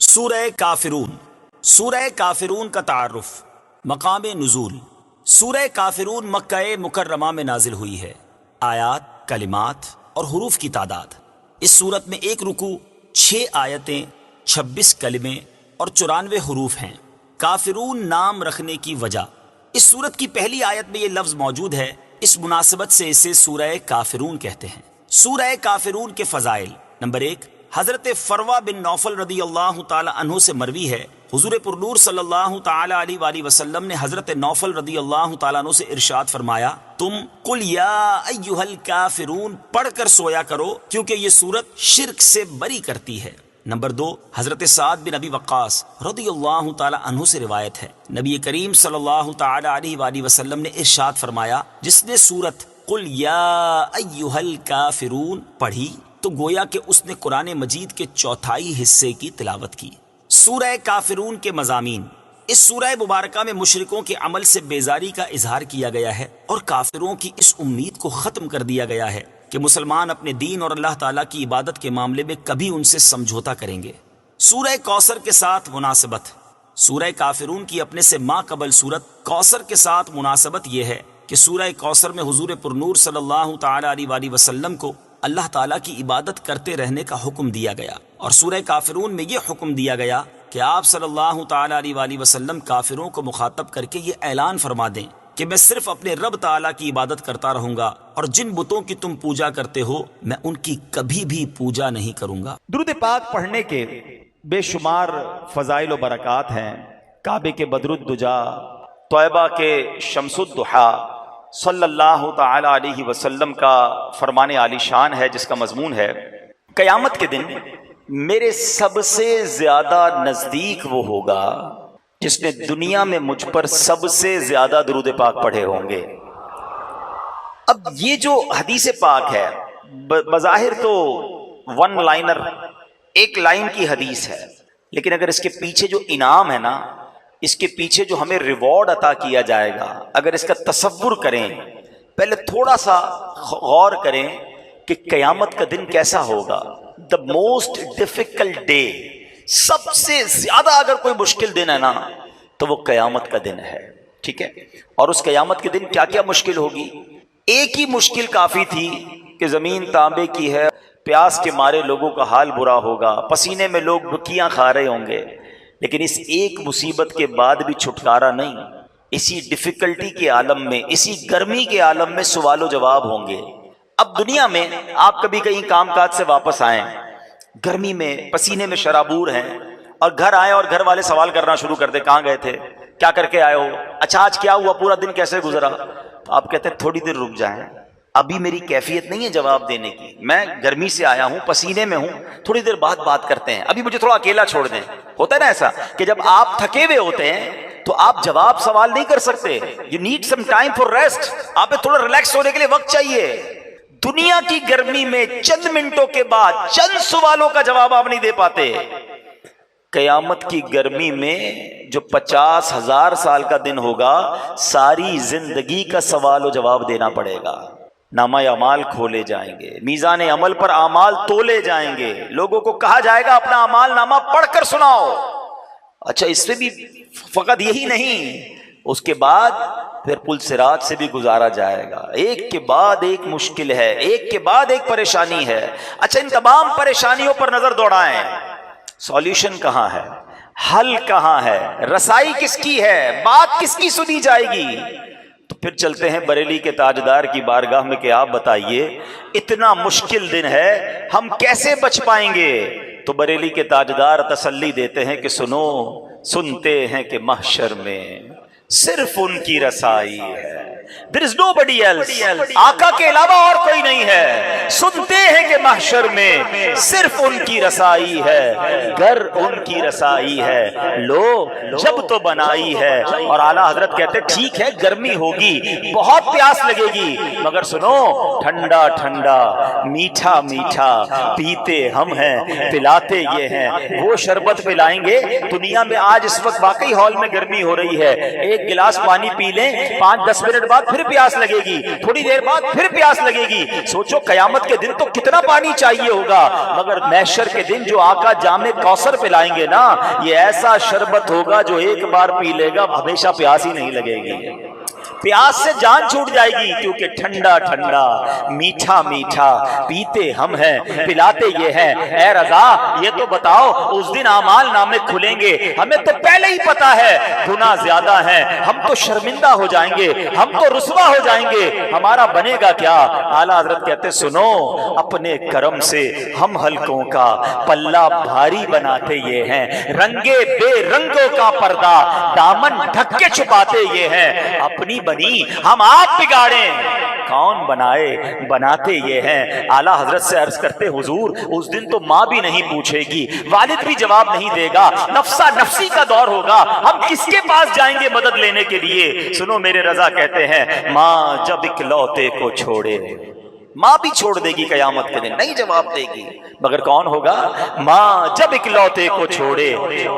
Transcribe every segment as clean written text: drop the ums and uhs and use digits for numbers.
سورہ کافرون. سورہ کافرون کا تعارف. مقام نزول. سورہ کافرون مکہ مکرمہ میں نازل ہوئی ہے. آیات، کلمات اور حروف کی تعداد: اس صورت میں 1 رکوع، 6 آیتیں، 26 کلمے اور 94 حروف ہیں. کافرون نام رکھنے کی وجہ: اس صورت کی پہلی آیت میں یہ لفظ موجود ہے، اس مناسبت سے اسے سورہ کافرون کہتے ہیں. سورہ کافرون کے فضائل: نمبر 1، حضرت فروہ بن نوفل رضی اللہ تعالی عنہ سے مروی ہے، حضور پرنور صلی اللہ تعالی علیہ وآلہ وسلم نے حضرت نوفل رضی اللہ تعالیٰ عنہ سے ارشاد فرمایا، تم قل یا ایھا الکافرون پڑھ کر سویا کرو کیونکہ یہ سورت شرک سے بری کرتی ہے. نمبر 2، حضرت سعد بن ابی وقاص رضی اللہ تعالی عنہ سے روایت ہے، نبی کریم صلی اللہ تعالی علیہ وآلہ وسلم نے ارشاد فرمایا، جس نے سورت قل یا ایھا الکافرون پڑھی تو گویا کہ اس نے قرآن مجید کے 4تھائی حصے کی تلاوت کی. سورہ کافرون کے مضامین: اس سورہ مبارکہ میں مشرکوں کے عمل سے بیزاری کا اظہار کیا گیا ہے اور کافروں کی اس امید کو ختم کر دیا گیا ہے کہ مسلمان اپنے دین اور اللہ تعالیٰ کی عبادت کے معاملے میں کبھی ان سے سمجھوتا کریں گے. سورہ کوثر کے ساتھ مناسبت: سورہ کافرون کی اپنے سے ماقبل سورت کوثر کے ساتھ مناسبت یہ ہے کہ سورہ کوثر میں حضور پرنور صلی اللہ تعالی علیہ وآلہ وسلم کو اللہ تعالیٰ کی عبادت کرتے رہنے کا حکم دیا گیا، اور سورہ کافرون میں یہ حکم دیا گیا کہ آپ صلی اللہ تعالیٰ علیہ وآلہ وسلم کافروں کو مخاطب کر کے یہ اعلان فرما دیں کہ میں صرف اپنے رب تعالیٰ کی عبادت کرتا رہوں گا اور جن بتوں کی تم پوجا کرتے ہو میں ان کی کبھی بھی پوجا نہیں کروں گا. درود پاک پڑھنے کے بے شمار فضائل و برکات ہیں. کعبے کے بدر الدجا، طیبہ کے شمس الضحیٰ صلی اللہ تعالی علیہ وسلم کا فرمان عالی شان ہے، جس کا مضمون ہے، قیامت کے دن میرے سب سے زیادہ نزدیک وہ ہوگا جس نے دنیا میں مجھ پر سب سے زیادہ درود پاک پڑھے ہوں گے. اب یہ جو حدیث پاک ہے بظاہر تو ون لائنر، ایک لائن کی حدیث ہے، لیکن اگر اس کے پیچھے جو انعام ہے نا، اس کے پیچھے جو ہمیں ریوارڈ عطا کیا جائے گا، اگر اس کا تصور کریں، پہلے تھوڑا سا غور کریں کہ قیامت کا دن کیسا ہوگا. دا موسٹ ڈیفیکلٹ ڈے، سب سے زیادہ اگر کوئی مشکل دن ہے نا تو وہ قیامت کا دن ہے. ٹھیک ہے، اور اس قیامت کے دن کیا کیا مشکل ہوگی؟ ایک ہی مشکل کافی تھی کہ زمین تانبے کی ہے، پیاس کے مارے لوگوں کا حال برا ہوگا، پسینے میں لوگ بکیاں کھا رہے ہوں گے، لیکن اس ایک مصیبت کے بعد بھی چھٹکارا نہیں. اسی ڈیفیکلٹی کے عالم میں، اسی گرمی کے عالم میں سوال و جواب ہوں گے. اب دنیا میں آپ کبھی کہیں کام کاج سے واپس آئیں، گرمی میں پسینے میں شرابور ہیں، اور گھر آئیں اور گھر والے سوال کرنا شروع کر دیں، کہاں گئے تھے، کیا کر کے آئے ہو، اچھا آج کیا ہوا، پورا دن کیسے گزرا؟ تو آپ کہتے ہیں تھوڑی دیر رک جائیں، ابھی میری کیفیت نہیں ہے جواب دینے کی، میں گرمی سے آیا ہوں، پسینے میں ہوں، تھوڑی دیر بعد بات کرتے ہیں، ابھی مجھے تھوڑا اکیلا چھوڑ دیں. ہوتا ہے نا ایسا کہ جب آپ تھکے ہوئے ہوتے ہیں تو آپ جواب سوال نہیں کر سکتے. You need some time for rest, آپ تھوڑا ریلیکس ہونے کے لیے وقت چاہیے. دنیا کی گرمی میں چند منٹوں کے بعد چند سوالوں کا جواب آپ نہیں دے پاتے. قیامت کی گرمی میں جو 50,000 سال کا دن ہوگا، ساری زندگی کا سوال و جواب دینا پڑے گا. نامہ اعمال کھولے جائیں گے، میزان عمل پر اعمال تولے جائیں گے، لوگوں کو کہا جائے گا اپنا اعمال نامہ پڑھ کر سناؤ. اچھا اس سے بھی فقط یہی نہیں، اس کے بعد پھر پل صراط سے بھی گزارا جائے گا. ایک کے بعد ایک مشکل ہے، ایک کے بعد ایک پریشانی ہے. اچھا ان تمام پریشانیوں پر نظر دوڑائیں، سولیوشن کہاں ہے، حل کہاں ہے، رسائی کس کی ہے، بات کس کی سنی جائے گی؟ تو پھر چلتے ہیں بریلی کے تاجدار کی بارگاہ میں کہ آپ بتائیے اتنا مشکل دن ہے ہم کیسے بچ پائیں گے؟ تو بریلی کے تاجدار تسلی دیتے ہیں کہ سنو، سنتے ہیں کہ محشر میں صرف ان کی رسائی ہے. There is nobody else. آقا کے علاوہ اور کوئی نہیں ہے. سنتے ہیں کہ محشر میں صرف ان کی رسائی ہے، گر ان کی رسائی ہے، لو جب تو بنائی ہے. اور اعلیٰ حضرت کہتے ہیں ٹھیک ہے گرمی ہوگی، بہت پیاس لگے گی، مگر سنو ٹھنڈا ٹھنڈا میٹھا میٹھا پیتے ہم ہیں، پلاتے یہ ہیں. وہ شربت پلائیں گے. دنیا میں آج اس وقت واقعی ہال میں گرمی ہو رہی ہے، ایک گلاس پانی پی لیں، 5-10 منٹ بعد پھر پیاس لگے گی، تھوڑی دیر بعد پھر پیاس لگے گی. سوچو قیامت کے دن تو کتنا پانی چاہیے ہوگا، مگر محشر کے دن جو آقا جام کوثر پلائیں گے نا، یہ ایسا شربت ہوگا جو ایک بار پی لے گا ہمیشہ پیاس ہی نہیں لگے گی. پیاس سے جان چھوٹ جائے گی، کیونکہ ٹھنڈا ٹھنڈا میٹھا میٹھا پیتے ہم ہیں، پلاتے یہ ہیں. اے رضا یہ تو بتاؤ اس دن اعمال نامے کھلیں گے، ہمیں تو پہلے ہی پتا ہے گناہ زیادہ ہیں، ہم تو شرمندہ ہو جائیں گے، ہم تو رسوا ہو جائیں گے، ہمارا بنے گا کیا؟ اعلیٰ حضرت کہتے سنو، اپنے کرم سے ہم حلقوں کا پلہ بھاری بناتے یہ ہیں، رنگے بے رنگوں کا پردہ دامن ڈھک کے چھپاتے یہ ہیں. اپنی بنی ہم آپ بگاڑیں، کون بنائے؟ بناتے یہ ہیں. اعلیٰ حضرت سے عرض کرتے حضور اس دن تو ماں بھی نہیں پوچھے گی، والد بھی جواب نہیں دے گا، نفسا نفسی کا دور ہوگا، ہم کس کے پاس جائیں گے مدد لینے کے لیے؟ سنو میرے رضا کہتے ہیں ماں جب اکلوتے کو چھوڑے، ماں بھی چھوڑ دے گی قیامت کے دن، نہیں جواب دے گی، مگر کون ہوگا؟ ماں جب اکلوتے کو چھوڑے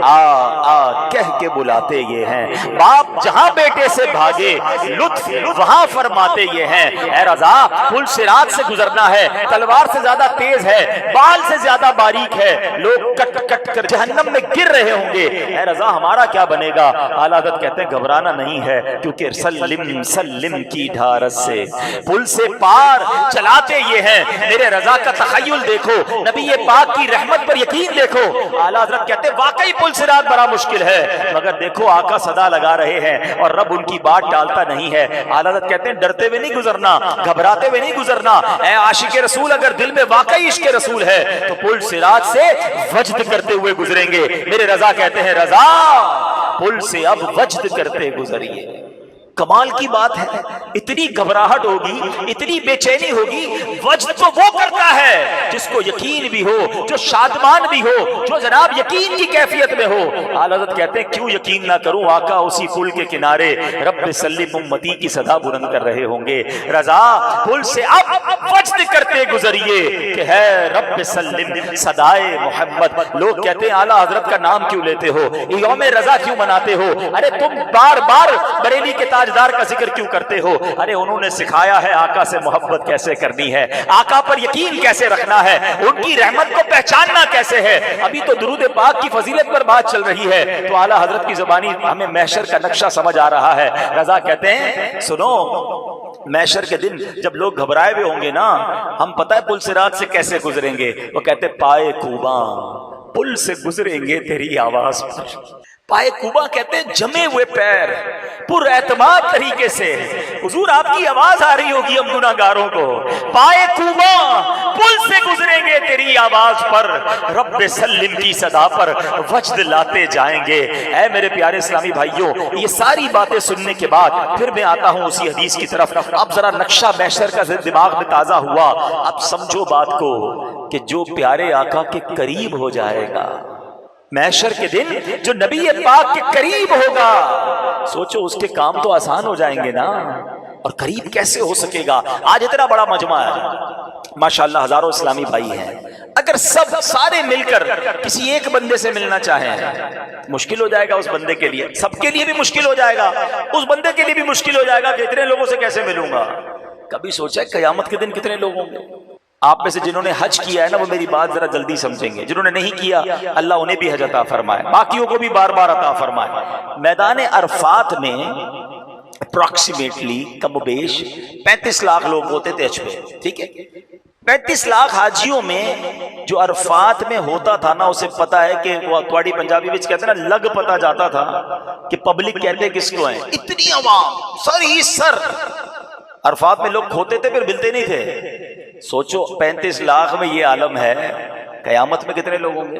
آ آ کہہ کے بلاتے یہ ہیں. باپ جہاں بیٹے سے بھاگے لطف وہاں فرماتے یہ ہیں. اے رضا پل صراط سے گزرنا ہے، تلوار سے زیادہ تیز ہے، بال سے زیادہ باریک ہے، لوگ کٹ کٹ کر جہنم میں گر رہے ہوں گے. اے رضا ہمارا کیا بنے گا؟ اعلیٰ حضرت کہتے ہیں گھبرانا نہیں ہے، کیونکہ سلم سلم کی ڈھارس سے پل سے پار چلاتے یہ ہیں. میرے رضا کا تخیل دیکھو، نبی پاک کی رحمت پر یقین دیکھو. اعلیٰ حضرت کہتے ہیں واقعی پل صراط بڑا مشکل ہے، مگر دیکھو آقا صدا لگا رہے ہیں اور رب ان کی بات ٹالتا نہیں ہے. اعلیٰ حضرت کہتے ہیں ڈرتے ہوئے نہیں گزرنا، گھبراتے ہوئے نہیں گزرنا. اے عاشق رسول اگر دل میں واقعی عشق رسول ہے تو پل صراط سے وجد کرتے ہوئے گزریں گے. میرے رضا کہتے ہیں رضا پل سے اب وجد کرتے گزریے. کمال کی بات ہے، اتنی گھبراہٹ ہوگی، اتنی بے چینی ہوگی. وجد تو وہ کرتا ہے جس کو یقین بھی ہو، جو شادمان بھی ہو، جو جناب یقین کی کیفیت میں ہو. اعلیٰ حضرت کہتے ہیں کیوں یقین نہ کروں؟ آقا اسی پل کے کنارے رب سلم امتی کی صدا بلند کر رہے ہوں گے. رضا پل سے اب وجد کرتے گزریے کہ ہے رب سلم صدائے محمد. لوگ کہتے ہیں اعلیٰ حضرت کا نام کیوں لیتے ہو، یوم رضا کیوں مناتے ہو؟ ارے تم بار بار بریلی کے تاجدار کا ذکر کیوں کرتے ہو؟ ارے انہوں نے سکھایا ہے آقا سے محبت کیسے کرنی ہے، آقا پر یقین کیسے رکھنا ہے، ان کی رحمت کو پہچاننا کیسے ہے. ابھی تو درود پاک کی فضیلت پر بات چل رہی ہے تو اعلیٰ حضرت کی زبانی ہمیں محشر کا نقشہ سمجھ آ رہا ہے. رضا کہتے ہیں سنو، محشر کے دن جب لوگ گھبرائے ہوئے ہوں گے نا، ہم پتہ ہے پل صراط سے کیسے گزریں گے؟ وہ کہتے پائے کوباں پل سے گزریں گے تیری آواز پر. پائے کوبا کہتے ہیں جمے ہوئے پیر پر اعتماد طریقے سے. حضور آپ کی آواز آ رہی ہوگی ہم گناہگاروں کو. پائے کوبا پل سے گزریں گے تیری آواز پر، رب سلم کی صدا پر وجد لاتے جائیں گے. اے میرے پیارے اسلامی بھائیوں، یہ ساری باتیں سننے کے بعد پھر میں آتا ہوں اسی حدیث کی طرف. اب ذرا نقشہ محشر کا دماغ میں تازہ ہوا. اب سمجھو بات کو کہ جو پیارے آقا کے قریب ہو جائے گا محشر کے دن، جو نبی پاک کے قریب ہوگا، سوچو اس کے کام تو آسان ہو جائیں گے نا. اور قریب کیسے ہو سکے گا؟ آج اتنا بڑا مجمع ہے ماشاءاللہ، ہزاروں اسلامی بھائی ہیں. اگر سب سارے مل کر کسی ایک بندے سے ملنا چاہیں، مشکل ہو جائے گا اس بندے کے لیے. سب کے لیے بھی مشکل ہو جائے گا، اس بندے کے لیے بھی مشکل ہو جائے گا کہ اتنے لوگوں سے کیسے ملوں گا. کبھی سوچا ہے قیامت کے دن کتنے لوگ ہوں گے؟ آپ میں سے جنہوں نے حج کیا ہے نا وہ میری بات ذرا جلدی سمجھیں گے، جنہوں نے نہیں کیا اللہ انہیں بھی حج عطا فرمائے، باقیوں کو بھی بار بار عطا فرمائے. میدان عرفات میں اپروکسیمیٹلی کم و بیش 35 لاکھ لوگ ہوتے تھے حج پہ، ٹھیک ہے؟ 35 لاکھ حاجیوں میں جو عرفات میں ہوتا تھا نا، اسے پتا ہے کہ وہ تواڑی پنجابی وچ کہتے ہیں نا، لگ پتا جاتا تھا کہ پبلک کہتے کس کو ہیں. اتنی عوام سر ہی سر عرفات میں لوگ کھوتے تھے پھر ملتے نہیں تھے. سوچو 35 لاکھ میں یہ عالم ہے، قیامت میں کتنے لوگ ہوں گے؟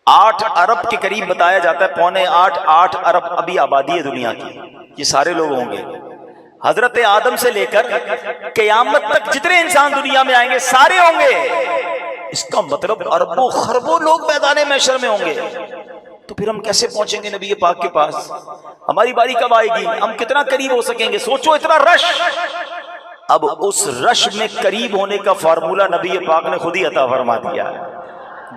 8 ارب کے قریب بتایا جاتا ہے، 7.8 ارب ابھی آبادی ہے دنیا کی. یہ سارے لوگ ہوں گے. حضرت آدم سے لے کر قیامت تک جتنے انسان دنیا میں آئیں گے سارے ہوں گے. اس کا مطلب اربوں خربوں لوگ میدان محشر میں ہوں گے. تو پھر ہم کیسے پہنچیں گے نبی پاک کے پاس؟ ہماری باری کب آئے گی؟ ہم کتنا قریب ہو سکیں گے؟ سوچو اتنا رش. اب اس رش میں قریب ہونے کا فارمولہ نبی پاک نے خود ہی عطا فرما دیا ہے.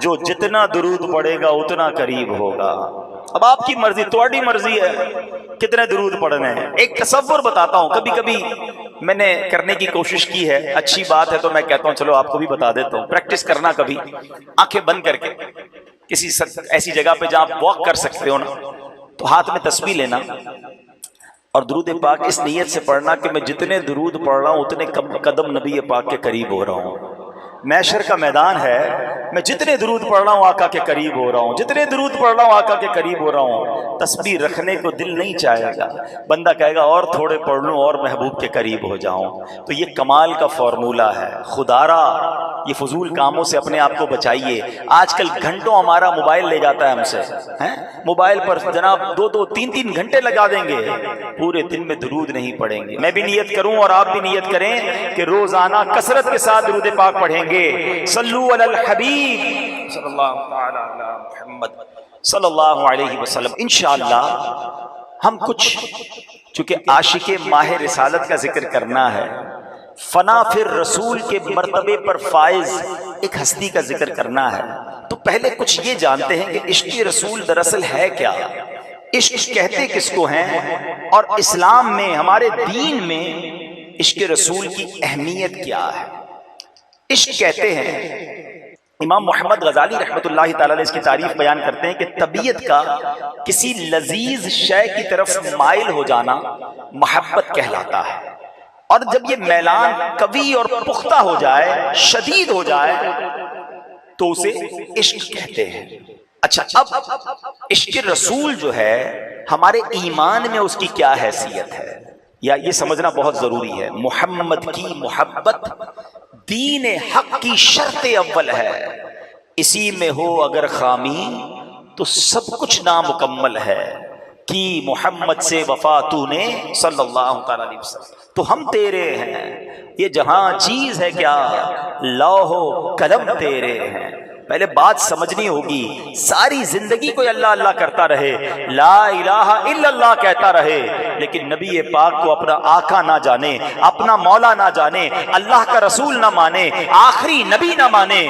جو جتنا درود پڑھے گا اتنا قریب ہوگا۔ اب آپ کی مرضی، تھوڑی مرضی ہے کتنے درود پڑھنے ہیں۔ ایک تصور بتاتا ہوں، کبھی کبھی میں نے کرنے کی کوشش کی ہے، اچھی بات ہے تو میں کہتا ہوں چلو آپ کو بھی بتا دیتا ہوں، پریکٹس کرنا کبھی آنکھیں بند کر کے کسی ایسی جگہ پہ جہاں آپ واک کر سکتے ہو نا، تو ہاتھ میں تسبیح لینا اور درود پاک اس نیت سے پڑھنا کہ میں جتنے درود پڑھ رہا ہوں اتنے قدم نبی پاک کے قریب ہو رہا ہوں۔ محشر کا میدان ہے، میں جتنے درود پڑھ رہا ہوں آقا کے قریب ہو رہا ہوں، جتنے درود پڑھ رہا ہوں آقا کے قریب ہو رہا ہوں۔ تسبیح رکھنے کو دل نہیں چاہے گا، بندہ کہے گا اور تھوڑے پڑھ لوں اور محبوب کے قریب ہو جاؤں۔ تو یہ کمال کا فارمولہ ہے۔ خدارا یہ فضول کاموں سے اپنے آپ کو بچائیے۔ آج کل گھنٹوں ہمارا موبائل لے جاتا ہے ہم سے، موبائل پر جناب 2-2 3-3 گھنٹے لگا دیں گے، پورے دن میں درود نہیں پڑھیں گے۔ میں بھی نیت کروں اور آپ بھی نیت کریں کہ روزانہ کثرت کے ساتھ درود پاک پڑھیں گے۔ صلو علی الحبیب صلی اللہ تعالی علی محمد صلی اللہ علیہ وسلم۔ انشاءاللہ ہم کچھ، چونکہ عاشق ماہ رسالت کا ذکر کرنا ہے، فنا پھر رسول کے مرتبے پر فائز ایک ہستی کا ذکر کرنا ہے، تو پہلے کچھ یہ جانتے ہیں کہ عشق رسول دراصل ہے کیا، عشق کہتے کس کو ہیں، اور اسلام میں ہمارے دین میں عشق رسول کی اہمیت کیا ہے۔ عشق کہتے ہیں، امام محمد غزالی رحمۃ اللہ تعالی علیہ اس کی تعریف بیان کرتے ہیں کہ طبیعت کا کسی لذیذ شے کی طرف مائل ہو جانا محبت کہلاتا ہے، اور جب یہ میلان قوی اور پختہ ہو جائے، شدید ہو جائے، تو اسے عشق کہتے ہیں۔ اچھا، اب عشق رسول جو ہے ہمارے ایمان میں اس کی کیا حیثیت ہے، یا یہ سمجھنا بہت ضروری ہے۔ محمد کی محبت دین حق کی شرط اول ہے، اسی میں ہو اگر خامی تو سب کچھ نامکمل ہے، کی محمد سے وفا تو نے صلی اللہ تعالی علیہ وسلم، تو ہم تیرے ہیں، یہ جہاں چیز ہے کیا، لوح و قلم تیرے ہیں۔ پہلے بات سمجھنی ہوگی، ساری زندگی کوئی اللہ اللہ کرتا رہے، لا الہ الا اللہ کہتا رہے، لیکن نبی پاک کو اپنا آقا نہ جانے، اپنا مولا نہ جانے، اللہ کا رسول نہ مانے، آخری نبی نہ مانے،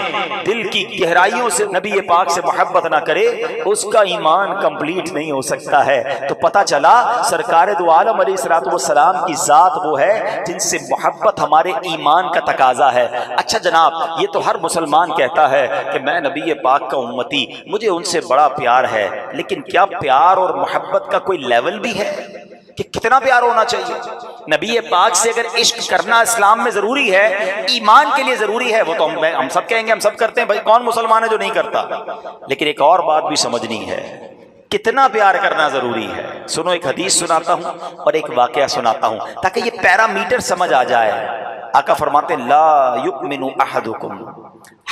دل کی گہرائیوں سے نبی پاک سے محبت نہ کرے، اس کا ایمان کمپلیٹ نہیں ہو سکتا ہے۔ تو پتہ چلا سرکار دو عالم علیہ الصلوۃ والسلام کی ذات وہ ہے جن سے محبت ہمارے ایمان کا تقاضا ہے۔ اچھا جناب، یہ تو ہر مسلمان کہتا ہے کہ میں نبی پاک کا امتی، مجھے ان سے بڑا پیار ہے، لیکن کیا پیار اور محبت کا کوئی لیول بھی ہے کہ کتنا پیار ہونا چاہیے؟ نبی پاک سے اگر عشق کرنا اسلام میں ضروری ہے، ایمان کے لیے ضروری ہے، وہ تو ہم سب کہیں گے، ہم سب کرتے ہیں، بھائی کون مسلمان ہے جو نہیں کرتا؟ لیکن ایک اور بات بھی سمجھنی ہے، کتنا پیار کرنا ضروری ہے۔ سنو، ایک حدیث سناتا ہوں اور ایک واقعہ سناتا ہوں تاکہ یہ پیرامیٹر سمجھ آ جائے۔ آقا فرماتے ہیں، لا یؤمن احدکم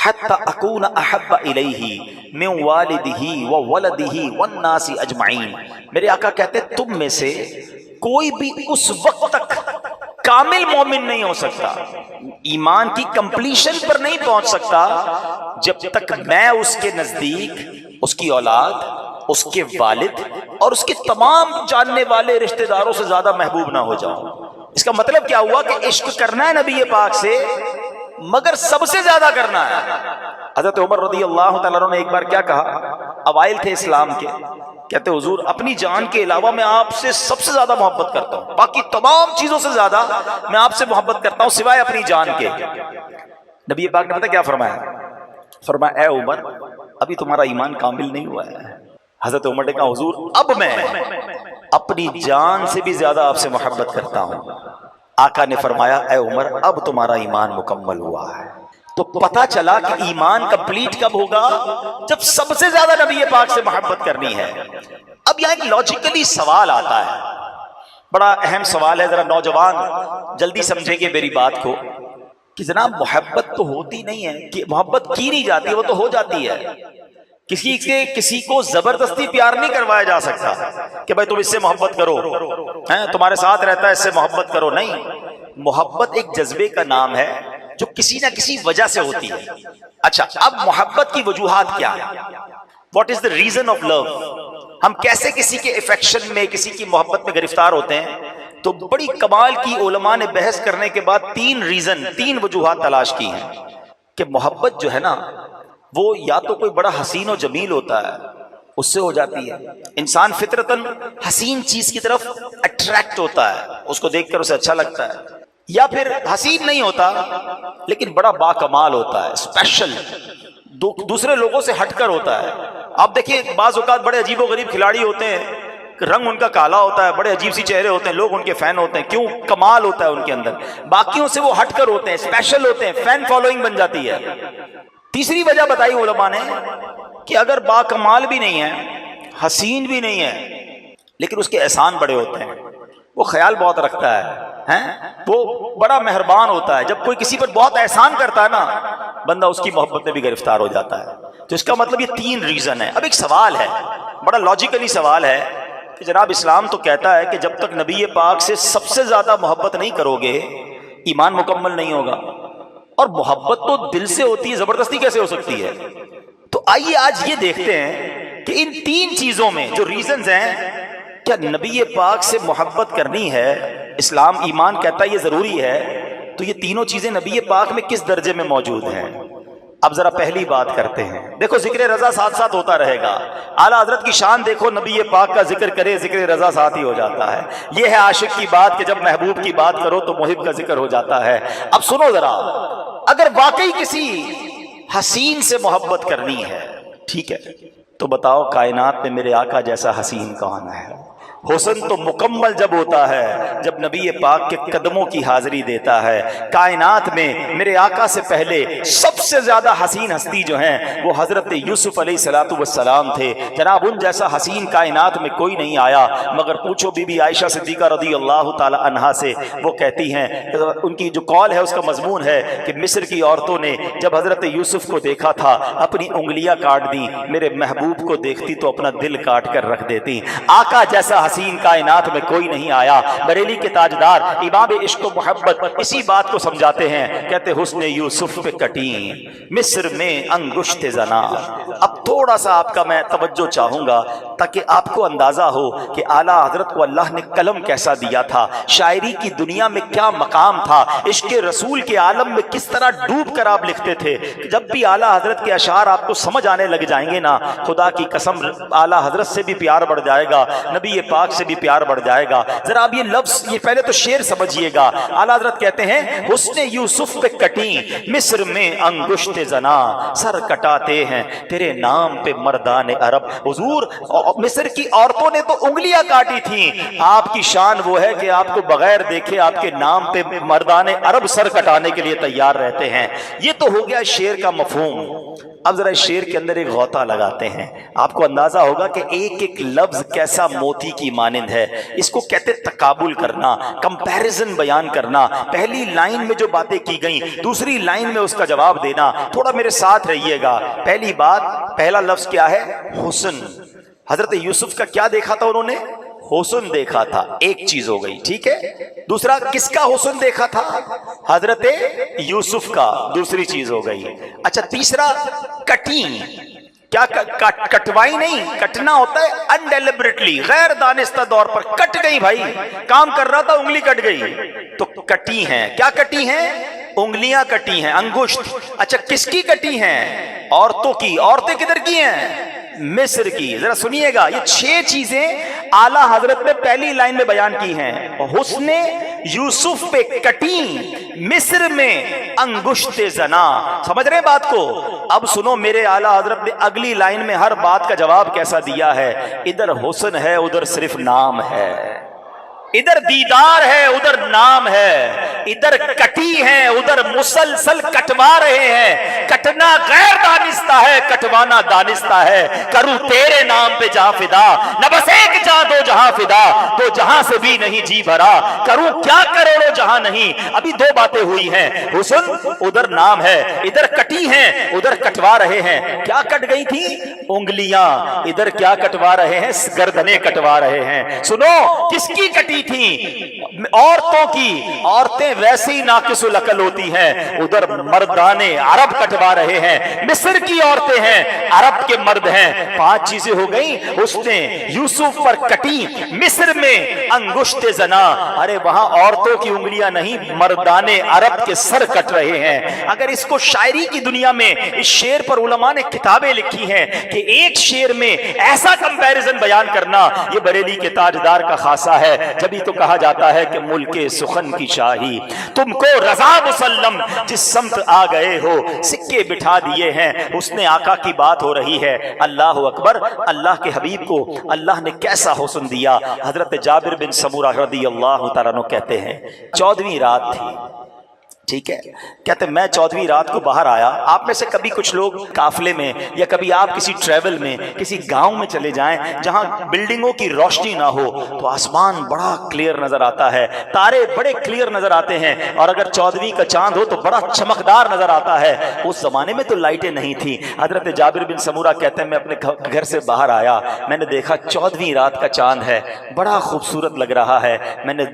حتی اکون احب الیہ من والدہ وولدہ والناس اجمعین۔ میرے آقا کہتے ہیں تم میں سے کوئی بھی اس وقت تک کامل مومن نہیں ہو سکتا، ایمان کی کمپلیشن پر نہیں پہنچ سکتا، جب تک میں اس کے نزدیک اس کی اولاد، اس کے والد اور اس کے تمام جاننے والے رشتہ داروں سے زیادہ محبوب نہ ہو جاؤں۔ اس کا مطلب کیا ہوا کہ عشق کرنا ہے نبی پاک سے، مگر سب سے زیادہ کرنا ہے۔ حضرت عمر رضی اللہ تعالیٰ عنہ نے ایک بار کیا کہا، اوائل تھے اسلام کے، کہتے حضور اپنی جان کے علاوہ میں آپ سے سب سے زیادہ محبت کرتا ہوں، باقی تمام چیزوں سے زیادہ میں آپ سے محبت کرتا ہوں سوائے اپنی جان کے۔ نبی پاک نے پتہ کیا فرمایا؟ فرمایا، اے عمر ابھی تمہارا ایمان کامل نہیں ہوا ہے۔ حضرت عمر نے کہا حضور اب میں اپنی جان سے بھی زیادہ آپ سے محبت کرتا ہوں۔ آقا نے فرمایا، اے عمر اب تمہارا ایمان مکمل ہوا ہے۔ تو پتہ چلا کہ ایمان کمپلیٹ کب ہوگا؟ جب سب سے زیادہ نبی پاک سے محبت کرنی ہے۔ اب یہاں ایک لاجیکلی سوال آتا ہے، بڑا اہم سوال ہے، ذرا نوجوان جلدی سمجھیں گے میری بات کو، کہ جناب محبت تو ہوتی نہیں ہے، کہ محبت کی نہیں جاتی، وہ تو ہو جاتی ہے۔ کسی کو زبردستی پیار نہیں کروایا جا سکتا کہ بھائی تم اس سے محبت کرو، تمہارے ساتھ رہتا ہے اس سے محبت کرو، نہیں۔ محبت ایک جذبے کا نام ہے جو کسی نہ کسی وجہ سے ہوتی ہے۔ اچھا، اب محبت کی وجوہات کیا ہے؟ What is the reason of love? ہم کیسے کسی کے افیکشن میں، کسی کی محبت میں گرفتار ہوتے ہیں؟ تو بڑی کمال کی علماء نے بحث کرنے کے بعد تین وجوہات تلاش کی ہیں کہ محبت جو ہے نا وہ یا تو کوئی بڑا حسین و جمیل ہوتا ہے، اس سے ہو جاتی ہے، انسان فطرتاً حسین چیز کی طرف اٹریکٹ ہوتا ہے، اس کو دیکھ کر اسے اچھا لگتا ہے، یا پھر حسین نہیں ہوتا لیکن بڑا باکمال ہوتا ہے، اسپیشل، دوسرے لوگوں سے ہٹ کر ہوتا ہے۔ آپ دیکھیے بعض اوقات بڑے عجیب و غریب کھلاڑی ہوتے ہیں، رنگ ان کا کالا ہوتا ہے، بڑے عجیب سی چہرے ہوتے ہیں، لوگ ان کے فین ہوتے ہیں، کیوں؟ کمال ہوتا ہے ان کے اندر، باقیوں سے وہ ہٹ کر ہوتے ہیں، اسپیشل ہوتے ہیں، فین فالوئنگ بن جاتی ہے۔ تیسری وجہ بتائی علماء نے کہ اگر باکمال بھی نہیں ہے، حسین بھی نہیں ہے، لیکن اس کے احسان بڑے ہوتے ہیں، وہ خیال بہت رکھتا ہے، وہ بڑا مہربان ہوتا ہے، جب کوئی کسی پر بہت احسان کرتا ہے نا، بندہ اس کی محبت میں بھی گرفتار ہو جاتا ہے۔ تو اس کا مطلب یہ 3 ریزن ہے۔ اب ایک سوال ہے، بڑا لاجیکلی سوال ہے کہ جناب اسلام تو کہتا ہے کہ جب تک نبی پاک سے سب سے زیادہ محبت نہیں کرو گے ایمان مکمل نہیں ہوگا، اور محبت تو دل سے ہوتی ہے، زبردستی کیسے ہو سکتی ہے؟ تو آئیے آج یہ دیکھتے ہیں کہ ان 3 چیزوں میں جو ریزنز ہیں، کیا نبی پاک سے محبت کرنی ہے، اسلام ایمان کہتا ہے یہ ضروری ہے، تو یہ تینوں چیزیں نبی پاک میں کس درجے میں موجود ہیں؟ اب ذرا پہلی بات کرتے ہیں۔ دیکھو ذکر رضا ساتھ ساتھ ہوتا رہے گا، اعلیٰ حضرت کی شان دیکھو، نبی پاک کا ذکر کرے ذکر رضا ساتھ ہی ہو جاتا ہے۔ یہ ہے عاشق کی بات کہ جب محبوب کی بات کرو تو محب کا ذکر ہو جاتا ہے۔ اب سنو ذرا، اگر واقعی کسی حسین سے محبت کرنی ہے، ٹھیک ہے، تو بتاؤ کائنات میں میرے آقا جیسا حسین کون ہے؟ حسن تو مکمل جب ہوتا ہے جب نبی پاک کے قدموں کی حاضری دیتا ہے۔ کائنات میں میرے آقا سے پہلے سب سے زیادہ حسین ہستی جو ہیں وہ حضرت یوسف علیہ الصلوۃ والسلام تھے۔ جناب ان جیسا حسین کائنات میں کوئی نہیں آیا، مگر پوچھو بی بی عائشہ صدیقہ رضی اللہ تعالی عنہا سے، وہ کہتی ہیں، ان کی جو قول ہے اس کا مضمون ہے کہ مصر کی عورتوں نے جب حضرت یوسف کو دیکھا تھا اپنی انگلیاں کاٹ دی، میرے محبوب کو دیکھتی تو اپنا دل کاٹ کر رکھ دیتی۔ آقا جیسا حسین کائنات میں کوئی نہیں آیا۔ بریلی کے تاجدار امام عشق و محبت اسی بات کو سمجھاتے ہیں، کہتے حسن یوسف پہ کٹیں مصر میں انگشت زنا۔ اب تھوڑا سا آپ کا میں توجہ چاہوں گا تاکہ آپ کو اندازہ ہو کہ اعلیٰ حضرت کو اللہ نے قلم کیسا دیا تھا، شاعری کی دنیا میں کیا مقام تھا، عشق رسول کے عالم میں کس طرح ڈوب کر آپ لکھتے تھے۔ جب بھی اعلیٰ حضرت کے اشعار آپ کو سمجھ آنے لگ جائیں گے نا، خدا کی قسم اعلیٰ حضرت سے بھی پیار بڑھ جائے گا، نبی پاک سے بھی پیار بڑھ جائے گا۔ ذرا اب یہ لفظ، یہ پہلے تو شعر سمجھیے گا۔ اعلیٰ حضرت کہتے ہیں حسن یوسف پہ کٹیں مصر میں انگشت زنا، سر کٹاتے ہیں تیرے نام پہ مردان عرب۔ حضور مصر کی عورتوں نے تو انگلیاں کاٹی تھیں، آپ کی شان وہ ہے کہ آپ کو بغیر دیکھے آپ کے نام پہ مردان عرب سر کٹانے کے لیے تیار رہتے ہیں۔ یہ تو ہو گیا شعر کا مفہوم۔ اب ذرا شعر کے اندر ایک غوطہ لگاتے ہیں، آپ کو اندازہ ہوگا کہ ایک ایک لفظ کیسا موتی کی مانند ہے۔ اس کو کہتے تقابل کرنا، کمپیریزن بیان کرنا، پہلی لائن میں جو باتیں کی گئیں دوسری لائن میں اس کا جواب دینا۔ تھوڑا میرے ساتھ رہیے گا۔ پہلی بات، پہلا لفظ کیا ہے؟ حسن۔ حضرت یوسف کا کیا دیکھا تھا انہوں نے؟ حسن دیکھا تھا، ایک چیز ہو گئی، ٹھیک ہے۔ دوسرا کس کا حسن دیکھا تھا؟ حضرت یوسف کا، دوسری چیز ہو گئی۔ اچھا تیسرا کٹیں، کیا کٹوائی نہیں، کٹنا ہوتا ہے انڈیلیبریٹلی، غیر دانستہ طور پر کٹ گئی، بھائی کام کر رہا تھا انگلی کٹ گئی تو کٹی ہیں۔ کیا کٹی ہیں؟ انگلیاں کٹی ہیں، انگشت۔ اچھا کس کی کٹی ہیں؟ عورتوں کی۔ عورتیں کدھر کی ہیں؟ مصر کی۔ ذرا سنیے گا، یہ 6 چیزیں اعلیٰ حضرت نے پہلی لائن میں بیان کی ہیں۔ حسن یوسف پہ کٹیں مصر میں انگشت زنا۔ سمجھ رہے ہیں بات کو؟ اب سنو میرے اعلیٰ حضرت نے اگلی لائن میں ہر بات کا جواب کیسا دیا ہے۔ ادھر حسن ہے ادھر صرف نام ہے، ادھر دیدار ہے ادھر نام ہے، ادھر کٹی ہیں ادھر مسلسل کٹوا رہے ہیں۔ کٹنا غیر دانستہ ہے، کٹوانا دانستہ ہے۔ کروں تیرے نام پہ جہاں فدا، نہ بس ایک جہاں دو جہاں فدا، تو جہاں سے بھی نہیں جی بھرا، کروں کیا کروڑوں جہاں نہیں۔ ابھی 2 باتیں ہوئی ہیں، حسن ادھر نام ہے، ادھر کٹی ہیں ادھر کٹوا رہے ہیں۔ کیا کٹ گئی تھی؟ انگلیاں۔ ادھر کیا کٹوا رہے ہیں؟ گردنیں کٹوا رہے ہیں۔ سنو کس کی کٹی تھی؟ عورتوں کی، عورتیں ویسے ہی ناقص العقل ہوتی ہیں، ادھر مردانے عرب کٹوا رہے ہیں، مصر کی عورتیں ہیں، عرب کے مرد ہیں، 5 چیزیں ہو گئیں، اس نے یوسف پر کٹی، مصر میں انگشت زنا، ارے وہاں عورتوں کی انگلیاں نہیں، مردانے عرب کے سر کٹ رہے ہیں۔ اگر اس کو شاعری کی دنیا میں اس شعر پر علماء نے کتابیں لکھی ہیں کہ ایک شعر میں ایسا کمپیریزن بیان کرنا، یہ بریلی کے تاجدار کا خاصہ ہے۔ جبھی تو کہا جاتا ہے کہ ملک سخن کی شاہی، تم کو رضا مسلم، جس سمت آ گئے ہو سکے بٹھا دیے ہیں۔ اس نے آقا کی بات ہو رہی ہے، اللہ اکبر، اللہ کے حبیب کو اللہ نے کیسا حسن دیا۔ حضرت جابر بن سمورہ رضی اللہ تعالیٰ عنہ کہتے ہیں 14ویں رات تھی، ٹھیک ہے، کہتے ہیں میں 14ویں رات کو باہر آیا۔ آپ میں سے کبھی کچھ لوگ قافلے میں یا کبھی آپ کسی ٹریول میں کسی گاؤں میں چلے جائیں جہاں بلڈنگوں کی روشنی نہ ہو تو آسمان بڑا کلیئر نظر آتا ہے، تارے بڑے کلیئر نظر آتے ہیں، اور اگر 14ویں کا چاند ہو تو بڑا چمکدار نظر آتا ہے۔ اس زمانے میں تو لائٹیں نہیں تھیں۔ حضرت جابر بن سمورہ کہتے ہیں میں اپنے گھر سے باہر آیا، میں نے دیکھا 14ویں رات کا چاند ہے، بڑا خوبصورت لگ رہا ہے۔ میں نے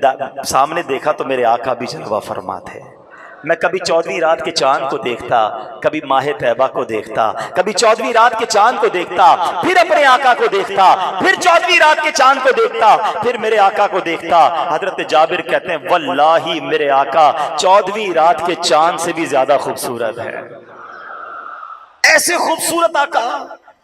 سامنے دیکھا تو میرے آقا بھی جلوہ فرما تھے۔ میں کبھی 14ویں رات کے چاند کو دیکھتا، کبھی ماہ طیبہ کو دیکھتا، کبھی 14ویں رات کے چاند کو دیکھتا، پھر اپنے آقا کو دیکھتا، پھر 14ویں رات کے چاند کو دیکھتا، پھر میرے آقا کو دیکھتا۔ حضرت جابر کہتے ہیں واللہ میرے آقا 14ویں رات کے چاند سے بھی زیادہ خوبصورت ہے۔ ایسے خوبصورت آقا،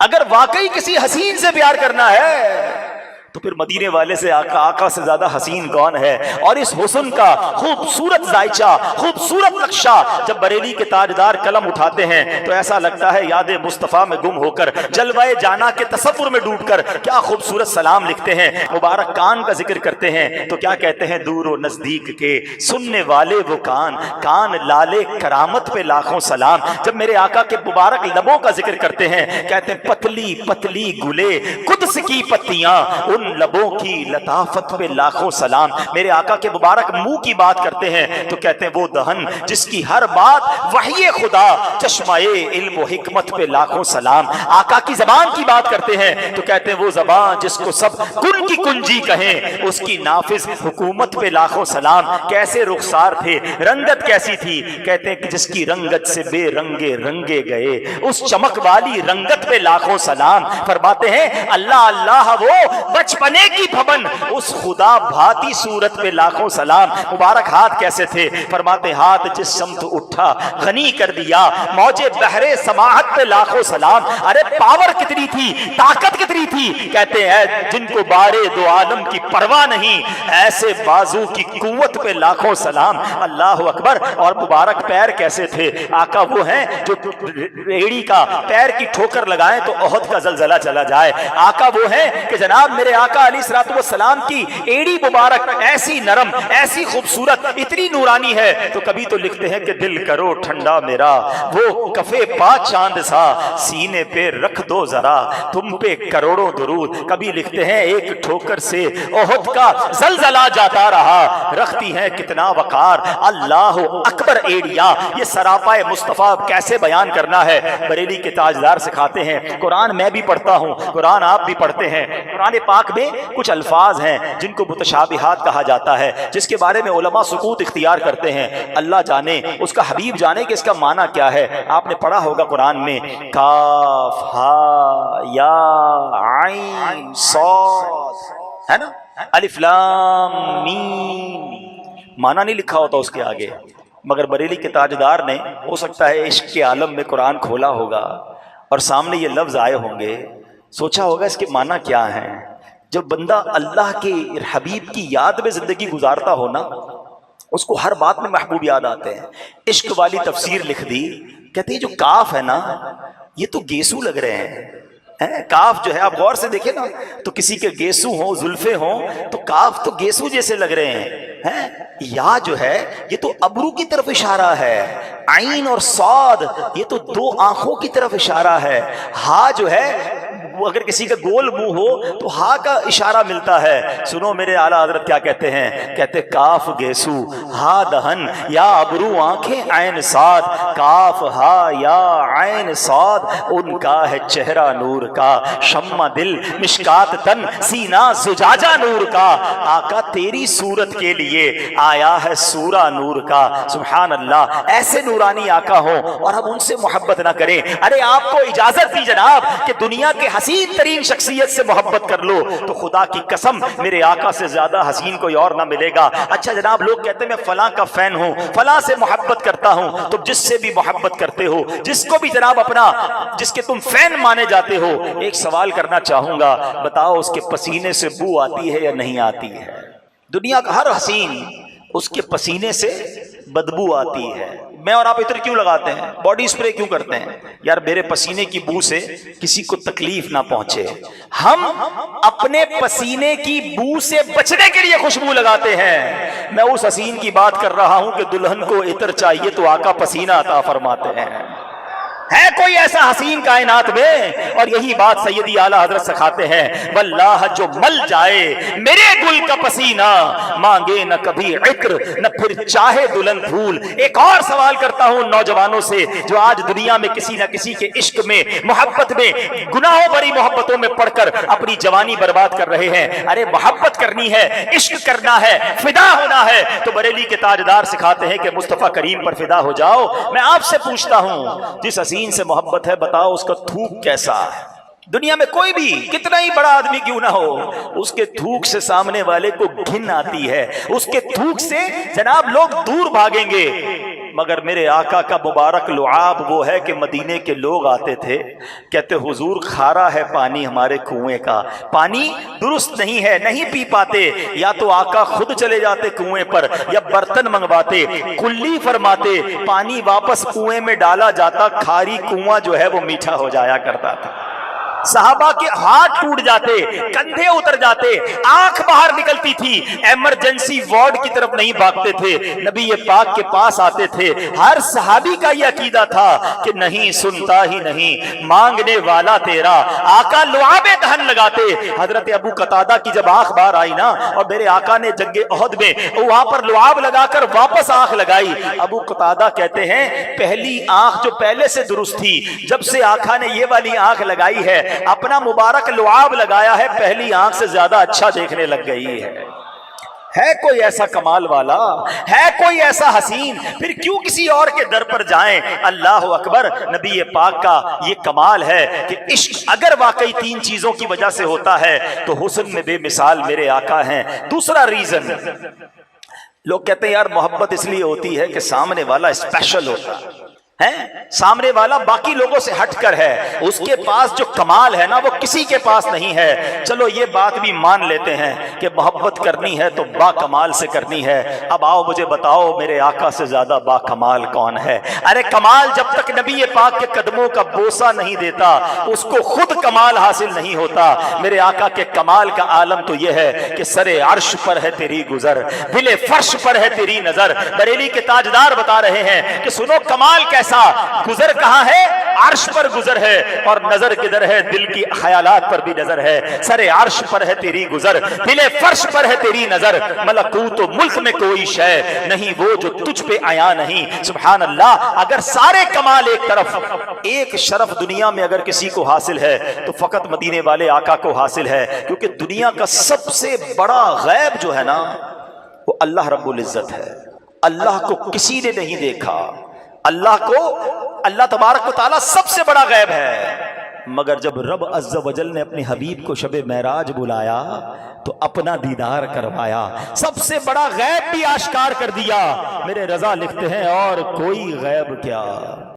اگر واقعی کسی حسین سے پیار کرنا ہے تو پھر مدینے والے سے آقا سے زیادہ حسین کون ہے؟ اور اس حسن کا خوبصورت ذائچہ، خوبصورت نقشہ جب بریلی کے تاجدار قلم اٹھاتے ہیں تو ایسا لگتا ہے یاد مصطفیٰ میں گم ہو کر، جلوہ جانا کے تصور میں ڈوب کر کیا خوبصورت سلام لکھتے ہیں۔ مبارک کان کا ذکر کرتے ہیں تو کیا کہتے ہیں، دور و نزدیک کے سننے والے وہ کان، کان لالے کرامت پہ لاکھوں سلام۔ جب میرے آقا کے مبارک لبوں کا ذکر کرتے ہیں کہتے ہیں پتلی پتلی گلے قدس کی پتیاں، ان لبوں کی لطافت پہ لاکھوں سلام۔ میرے آقا کے مبارک منہ کی بات کرتے ہیں تو کہتے ہیں وہ دہن جس کی ہر بات وحی خدا، چشمہ علم و حکمت پہ لاکھوں سلام۔ آقا کی زبان کی بات کرتے ہیں تو کہتے ہیں وہ زبان جس کو سب کن کی کنجی کہیں، اس کی نافذ حکومت پہ لاکھوں سلام۔ کیسے رخسار تھے، رنگت کیسی تھی، کہتے ہیں کہ جس کی رنگت سے بے رنگے رنگے گئے، اس چمک والی رنگت پہ لاکھوں سلام۔ فرماتے ہیں اللہ اللہ وہ بچپنے کی بھون، اس خدا بھاتی صورت پہ لاکھوں سلام۔ مبارک ہاتھ کیسے تھے، فرماتے ہاتھ جس سمت اٹھا غنی کر دیا، موجے بحرے سماحت پہ لاکھوں سلام۔ ارے پاور کتنی تھی، طاقت کتنی تھی، کہتے ہیں جن کو بارے دو عالم کی پرواہ نہیں، ایسے بازو کی قوت پہ لاکھوں سلام۔ اللہ اکبر۔ اور مبارک پیر کیسے تھے، آقا وہ ہیں جو ایڑی کا پیر کی ٹھوکر لگائیں تو احد کا زلزلہ چلا جائے۔ آقا وہ ہیں کہ جناب میرے آقا علیہ الصلوۃ والسلام کی ایڑی مبارک ایسی نرم، ایسی خوبصورت، اتنی نورانی ہے تو کبھی تو لکھتے ہیں کہ دل کرو ٹھنڈا میرا، وہ کفے پا چاند سا، سینے پہ رکھ دو ذرا تم پہ کروڑوں درود۔ کبھی لکھتے ہیں ایک ٹھوکر سے احد کا زلزلہ جاتا رہا، رکھتی ہیں کتنا وقار اللہ اکبر ایڑیاں۔ یہ سراپائے مصطفیٰ کیسے بیان کرنا ہے، بریلی کے تاجدار سکھاتے ہیں۔ قرآن میں بھی پڑھتا ہوں، قرآن آپ بھی پڑھتے ہیں۔ قرآن پاک میں کچھ الفاظ ہیں جن کو متشابہات کہا جاتا ہے، جس کے بارے میں علماء سکوت اختیار کرتے ہیں۔ اللہ جانے، اس کا حبیب جانے کہ اس کا معنی کیا ہے۔ آپ نے پڑھا ہوگا قرآن میں کاف ہا یا عین صاد، ہے نا، الف لام میم، معنی نہیں لکھا ہوتا اس کے آگے، مگر بریلی کے تاجدار نے ہو سکتا ہے عشق کے عالم میں قرآن کھولا ہوگا اور سامنے یہ لفظ آئے ہوں گے، سوچا ہوگا اس کے معنی کیا ہیں۔ جب بندہ اللہ کے حبیب کی یاد میں زندگی گزارتا ہو نا، اس کو ہر بات میں محبوب یاد آتے ہیں۔ عشق والی تفسیر لکھ دی، کہتے ہیں جو کاف ہے نا یہ تو گیسو لگ رہے ہیں۔ کاف جو ہے آپ غور سے دیکھیں نا تو کسی کے گیسو ہوں، زلفے ہوں تو کاف تو گیسو جیسے لگ رہے ہیں۔ یا جو ہے یہ تو ابرو کی طرف اشارہ ہے، عین اور صاد یہ تو دو آنکھوں کی طرف اشارہ ہے، ہا جو ہے وہ اگر کسی کا گول منہ ہو تو ہاں کا اشارہ ملتا ہے. سنو میرے اعلیٰ حضرت کیا کہتے ہیں, کہتے کاف گیسو ہا دہن یا ابرو آنکھیں عین صاد, کاف ہا یا عین صاد, ان کا ہے چہرہ نور کا, شمع دل مشکات تن سینہ زجاجہ نور کا. آقا تیری صورت کے لیے آیا ہے سورہ نور کا. سبحان اللہ, ایسے نورانی آقا ہوں اور ہم ان سے محبت نہ کریں. ارے آپ کو اجازت دی جناب کہ دنیا کے حسین ترین شخصیت سے محبت کر لو تو خدا کی قسم میرے آقا سے زیادہ حسین کوئی اور نہ ملے گا. اچھا جناب, لوگ کہتے ہیں میں فلاں کا فین ہوں, فلاں سے محبت کرتا ہوں. تو جس سے بھی محبت کرتے ہو, جس کو بھی جناب اپنا, جس کے تم فین مانے جاتے ہو, ایک سوال کرنا چاہوں گا, بتاؤ اس کے پسینے سے بو آتی ہے یا نہیں آتی ہے؟ دنیا کا ہر حسین اس کے پسینے سے بدبو آتی ہے. میں اور آپ عطر کیوں لگاتے ہیں, باڈی اسپرے کیوں کرتے ہیں؟ یار میرے پسینے کی بو سے کسی کو تکلیف نہ پہنچے. ہم اپنے پسینے کی بو سے بچنے کے لیے خوشبو لگاتے ہیں. میں اس حسین کی بات کر رہا ہوں کہ دلہن کو عطر چاہیے تو آقا پسینہ عطا فرماتے ہیں. ہے کوئی ایسا حسین کائنات میں؟ اور یہی بات سیدی اعلیٰ حضرت سکھاتے ہیں, واللہ جو مل جائے میرے گل کا پسینہ, مانگے نہ کبھی عطر نہ پھر چاہے دلہن پھول. ایک اور سوال کرتا ہوں نوجوانوں سے جو آج دنیا میں کسی نہ کسی کے عشق میں, محبت میں, گناہوں بھری محبتوں میں پڑھ کر اپنی جوانی برباد کر رہے ہیں. ارے محبت کرنی ہے, عشق کرنا ہے, فدا ہونا ہے تو بریلی کے تاجدار سکھاتے ہیں کہ مصطفیٰ کریم پر فدا ہو جاؤ. میں آپ سے پوچھتا ہوں, جس حسین سے محبت ہے بتاؤ اس کا تھوک کیسا ہے؟ دنیا میں کوئی بھی کتنا ہی بڑا آدمی کیوں نہ ہو, اس کے تھوک سے سامنے والے کو گھن آتی ہے, اس کے تھوک سے جناب لوگ دور بھاگیں گے. مگر میرے آقا کا مبارک لعاب وہ ہے کہ مدینے کے لوگ آتے تھے, کہتے حضور کھارا ہے پانی ہمارے کنویں کا, پانی درست نہیں ہے, نہیں پی پاتے. یا تو آقا خود چلے جاتے کنویں پر یا برتن منگواتے, کلی فرماتے پانی واپس کنویں میں ڈالا جاتا, کھاری کنواں جو ہے وہ میٹھا ہو جایا کرتا تھا. صحابہ کے ہاتھ ٹوٹ جاتے, کندھے اتر جاتے, آنکھ باہر نکلتی تھی, ایمرجنسی وارڈ کی طرف نہیں بھاگتے تھے, نبی پاک کے پاس آتے تھے. ہر صحابی کا یہ عقیدہ تھا کہ نہیں سنتا ہی نہیں مانگنے والا تیرا. آقا لعاب دہن لگاتے. حضرت ابو قتادہ کی جب آنکھ باہر آئی نا, اور میرے آقا نے جنگ احد میں وہاں پر لعاب لگا کر واپس آنکھ لگائی, ابو قتادہ کہتے ہیں پہلی آنکھ جو پہلے سے درست تھی, جب سے آقا نے یہ والی آنکھ لگائی ہے, اپنا مبارک لعاب لگایا ہے, پہلی آنکھ سے زیادہ اچھا دیکھنے لگ گئی ہے. ہے کوئی ایسا کمال والا, ہے کوئی ایسا حسین, پھر کیوں کسی اور کے در پر جائیں؟ اللہ اکبر. نبی پاک کا یہ کمال ہے کہ عشق اگر واقعی تین چیزوں کی وجہ سے ہوتا ہے تو حسن میں بے مثال میرے آقا ہیں. دوسرا ریزن, لوگ کہتے ہیں یار محبت اس لیے ہوتی ہے کہ سامنے والا اسپیشل ہوتا ہے, سامنے والا باقی لوگوں سے ہٹ کر ہے, اس کے پاس جو کمال ہے نا وہ کسی کے پاس نہیں ہے. چلو یہ بات بھی مان لیتے ہیں کہ محبت کرنی ہے تو با کمال سے کرنی ہے. اب آؤ مجھے بتاؤ میرے آقا سے زیادہ با کمال کون ہے؟ ارے کمال جب تک نبی پاک کے قدموں کا بوسہ نہیں دیتا اس کو خود کمال حاصل نہیں ہوتا. میرے آقا کے کمال کا عالم تو یہ ہے کہ سر عرش پر ہے تیری گزر, دل فرش پر ہے تیری نظر. بریلی کے تاجدار بتا رہے ہیں کہ سنو کمال کیسا, گزر کہاں ہے؟ عرش پر گزر ہے, اور نظر کدھر ہے؟ دل کی خیالات پر بھی نظر ہے. سر عرش پر ہے تیری گزر, دل فرش پر ہے تیری نظر. ملکوت و ملک میں کوئی شے نہیں وہ جو تجھ پہ آیا نہیں. سبحان اللہ. اگر سارے کمال ایک طرف, ایک شرف دنیا میں اگر کسی کو حاصل ہے تو فقط مدینے والے آقا کو حاصل ہے, کیونکہ دنیا کا سب سے بڑا غیب جو ہے نا وہ اللہ رب العزت ہے. اللہ کو کسی نے نہیں دیکھا, اللہ کو, اللہ تبارک و تعالیٰ سب سے بڑا غیب ہے. مگر جب رب عز و جل نے اپنے حبیب کو شب معراج بلایا تو اپنا دیدار کروایا, سب سے بڑا غیب بھی آشکار کر دیا. میرے رضا لکھتے ہیں اور کوئی غیب کیا,